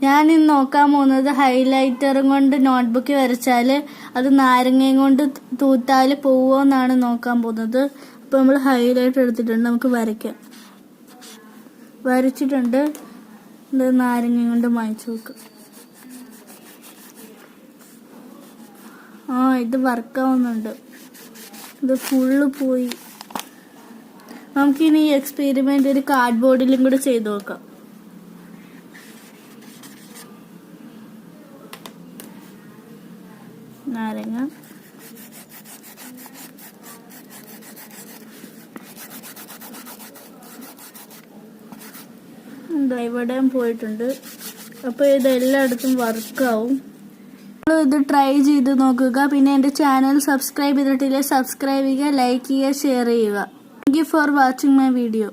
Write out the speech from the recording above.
ഞാൻ ഇന്ന് നോക്കാൻ പോകുന്നത് ഹൈലൈറ്ററും കൊണ്ട് നോട്ട്ബുക്ക് വരച്ചാൽ അത് നാരങ്ങയും കൊണ്ട് തൂത്താൽ പോവോ എന്നാണ് നോക്കാൻ പോകുന്നത്. അപ്പോൾ നമ്മൾ ഹൈലൈറ്റർ എടുത്തിട്ടുണ്ട്, നമുക്ക് വരയ്ക്കാം. വരച്ചിട്ടുണ്ട്, ഇത് നാരങ്ങയും കൊണ്ട് മായ്ച്ചു നോക്കാം. ഇത് വർക്കാവുന്നുണ്ട്, ഇത് ഫുള്ള് പോയി. നമുക്കിനി ഈ എക്സ്പെരിമെന്റ് ഒരു കാർഡ് ബോർഡിലും കൂടെ ചെയ്ത് നോക്കാം. നാരങ്ങ, ഇവിടെയും പോയിട്ടുണ്ട്. അപ്പോൾ ഇത് എല്ലായിടത്തും വർക്കാവും. ഇത് ട്രൈ ചെയ്ത് നോക്കുക. പിന്നെ എൻ്റെ ചാനൽ സബ്സ്ക്രൈബ് ചെയ്തിട്ടില്ലേ, സബ്സ്ക്രൈബ് ചെയ്യുക, ലൈക്ക് ചെയ്യുക, ഷെയർ ചെയ്യുക. Thank you for watching my video.